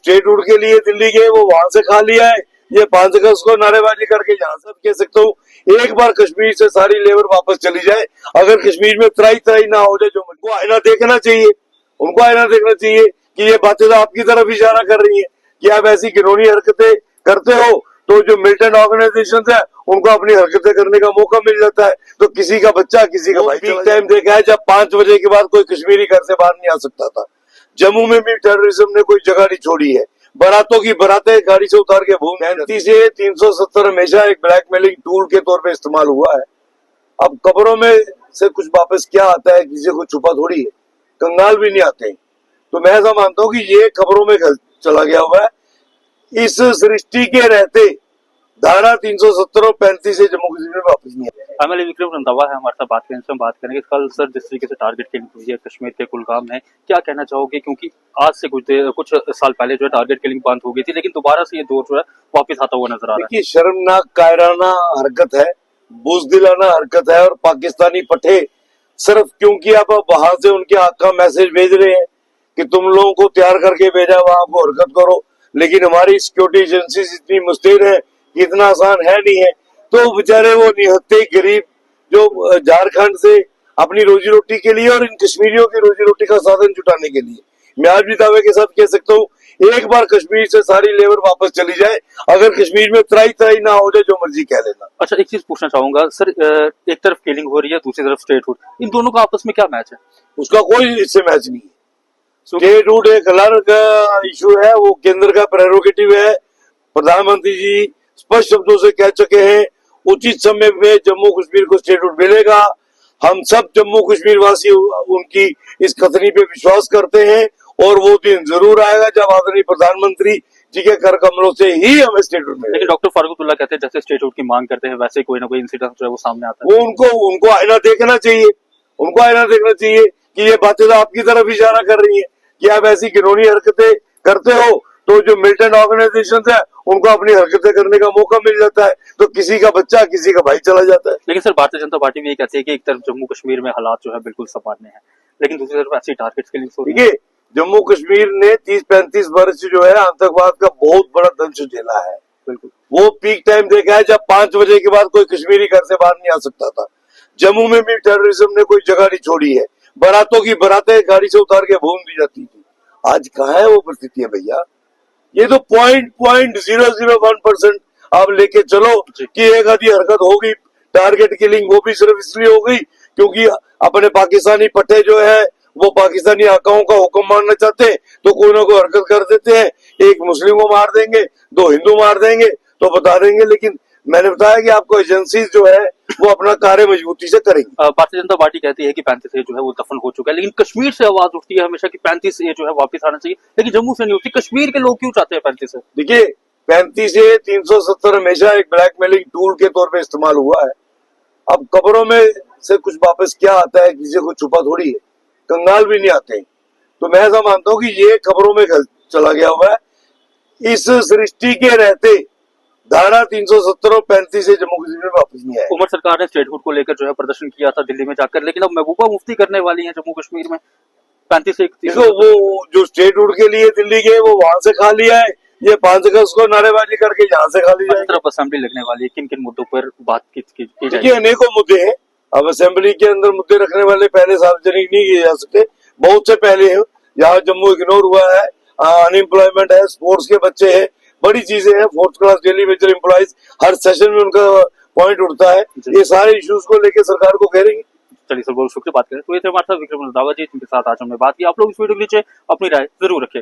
State root के लिए दिल्ली गए वो वहां से खा लिया है। ये 5 अगस्त को नारेबाजी करके यहाँ सब कह सकता हूँ एक बार कश्मीर से सारी लेबर वापस चली जाए, अगर कश्मीर में त्राई त्राई ना हो जाए, जो उनको आईना देखना चाहिए, उनको आईना देखना चाहिए कि ये बातें तो आपकी तरफ इशारा कर रही है कि आप ऐसी घिनौनी हरकतें करते हो, तो जो मिलिटेंट ऑर्गेनाइजेशन है उनको अपनी हरकतें करने का मौका मिल जाता है। तो किसी का बच्चा किसी का भाई पीक टाइम देखा है जब 5 बजे के बाद कोई कश्मीरी घर से बाहर नहीं आ सकता था। जम्मू में भी टेररिज्म ने कोई जगह नहीं छोड़ी है, बारातों की बरातें गाड़ी से उतार के भूमि 35 से 370 हमेशा एक ब्लैकमेलिंग टूल के तौर पे इस्तेमाल हुआ है। अब कब्रों में से कुछ वापस क्या आता है, किसी को छुपा थोड़ी है, कंगाल भी नहीं आते। तो मैं ऐसा मानता हूँ कि ये खबरों में चला गया हुआ है। इस सृष्टि के रहते धारा 370 और 35 से जम्मू कश्मीर में वापस नहीं आए। एमएलए विक्रम रंधावा है हमारे साथ, बात करें से हम बात करेंगे कल सर जिस तरीके से टारगेट किलिंग हुई है कश्मीर के कुलगाम में, क्या कहना चाहोगे? क्योंकि आज से कुछ साल पहले जो है टारगेट किलिंग बंद हो गई थी, लेकिन दोबारा से ये दौर जो है वापस आता हुआ नजर आ रहा है। देखिए, शर्मनाक कायराना हरकत है, बुज़दिलाना हरकत है। और पाकिस्तानी पठे सिर्फ क्योंकि आप वहां से उनके हक का मैसेज भेज रहे हैं कि तुम लोगों को तैयार करके भेजा, वहां को हरकत करो, लेकिन हमारी सिक्योरिटी एजेंसी इतनी मुस्तैद है कि इतना आसान है नहीं है। तो बेचारे वो निहत्ते गरीब जो झारखंड से अपनी रोजी रोटी के लिए और इन कश्मीरियों की रोजी रोटी का साधन जुटाने के लिए, मैं आज भी दावे के साथ कह सकता हूँ एक बार कश्मीर से सारी लेबर वापस चली जाए, अगर कश्मीर में त्राई त्राई ना हो जाए, जो मर्जी कह लेना। अच्छा, एक चीज पूछना चाहूंगा सर, एक तरफ किलिंग हो रही है, दूसरी तरफ स्टेट रूट, इन दोनों का आपस में क्या मैच है? उसका कोई इससे मैच नहीं है। स्टेट रूट एक अलग का इशू है, वो केंद्र का प्रेरोगेटिव है। प्रधानमंत्री जी स्पष्ट शब्दों से कह चुके हैं उचित समय में जम्मू कश्मीर को स्टेट रूट मिलेगा। हम सब जम्मू कश्मीर वासी उनकी इस कथनी पे विश्वास करते हैं और वो दिन जरूर आएगा जब आदरणीय प्रधानमंत्री जी के कर कमलों से ही हमें स्टेट रूट मिलेगा। लेकिन डॉक्टर फारूक अब्दुल्ला कहते हैं जैसे स्टेट रूट की मांग करते हैं वैसे कोई ना कोई इंसिडेंट जो है वो सामने आता है। वो उनको आईना देखना चाहिए, उनको आईना देखना चाहिए कि ये बातें तो आपकी तरफ इशारा कर रही है कि आप ऐसी घिनौनी हरकतें करते हो, तो जो मिलिटेंट ऑर्गेनाइजेशन है उनको अपनी हरकतें करने का मौका मिल जाता है। तो किसी का बच्चा किसी का भाई चला जाता है। लेकिन सर भारतीय जनता पार्टी भी ये कहती है कि एक तरफ जम्मू कश्मीर में हालात जो है बिल्कुल सामान्य है, लेकिन दूसरी तरफ ऐसी टारगेट्स के लिए देखिए, जम्मू कश्मीर ने 30-35 वर्ष जो है आतंकवाद का बहुत बड़ा दंश झेला है। बिल्कुल वो पीक टाइम देखा है जब 5 बजे के बाद कोई कश्मीरी घर से बाहर नहीं आ सकता था। जम्मू में भी टेररिज्म ने कोई जगह नहीं छोड़ी है, बारातों की बरातें गाड़ी से उतार के भूम दी जाती थी। आज कहाँ है वो परिस्थिति है भैया? ये तो 0.001% आप लेके चलो कि एक आधी हरकत होगी टारगेट किलिंग, वो भी सिर्फ इसलिए हो गई क्योंकि अपने पाकिस्तानी पट्टे जो है वो पाकिस्तानी आकाओं का हुक्म मानना चाहते हैं, तो कोई ना कोई हरकत कर देते हैं। एक मुस्लिम को मार देंगे, 2 हिंदू मार देंगे तो बता देंगे। लेकिन मैंने बताया कि आपको एजेंसी जो है वो अपना कार्य मजबूती से करेंगी। भारतीय जनता पार्टी कहती है कि 35 जो है वो दफन हो चुका है, लेकिन कश्मीर से आवाज उठती है हमेशा कि 35 जो है वापस आना चाहिए, लेकिन जम्मू से नहीं उठती। कश्मीर के लोग क्यों चाहते हैं 35? देखिए, 35 से 370 हमेशा एक ब्लैकमेलिंग टूल के तौर पे इस्तेमाल हुआ है। अब कब्रों में से कुछ वापस क्या आता है, किसी को छुपा थोड़ी है, कंगाल भी नहीं आते। तो मैं ऐसा मानता हूँ कि ये खबरों में चला गया हुआ है। इस सृष्टि के रहते धारा 370 और 35 से जम्मू कश्मीर में वापस नहीं आए। उमर सरकार ने स्टेट हुड को लेकर जो है प्रदर्शन किया था दिल्ली में जाकर, लेकिन अब महबूबा मुफ्ती करने वाली है जम्मू कश्मीर में 35 से 31। वो जो स्टेट हुड के लिए दिल्ली गए वो वहां से खा लिया है, ये 5 अगस्त को नारेबाजी करके यहाँ से खा ली जाएगी। तरफ असेंबली लगने वाली है, किन किन मुद्दों पर बात की जाएगी? अनेकों मुद्दे हैं। अब असेंबली के अंदर मुद्दे रखने वाले पहले सार्वजनिक नहीं किए जा सकते, बहुत से पहले हैं। यहाँ जम्मू इग्नोर हुआ है, अनएम्प्लॉयमेंट है, स्पोर्ट्स के बच्चे हैं, बड़ी चीजें हैं। 4th class daily wager employees, हर सेशन में उनका पॉइंट उठता है। ये सारे इश्यूज को लेकर सरकार को कह रही है। चलिए सर, बहुत शुक्रिया। बात करें तो ये थे हमारे साथ विक्रम रंधावा जी, जिनके साथ आज हमने बात की। आप लोग इस वीडियो के नीचे अपनी राय जरूर रखें।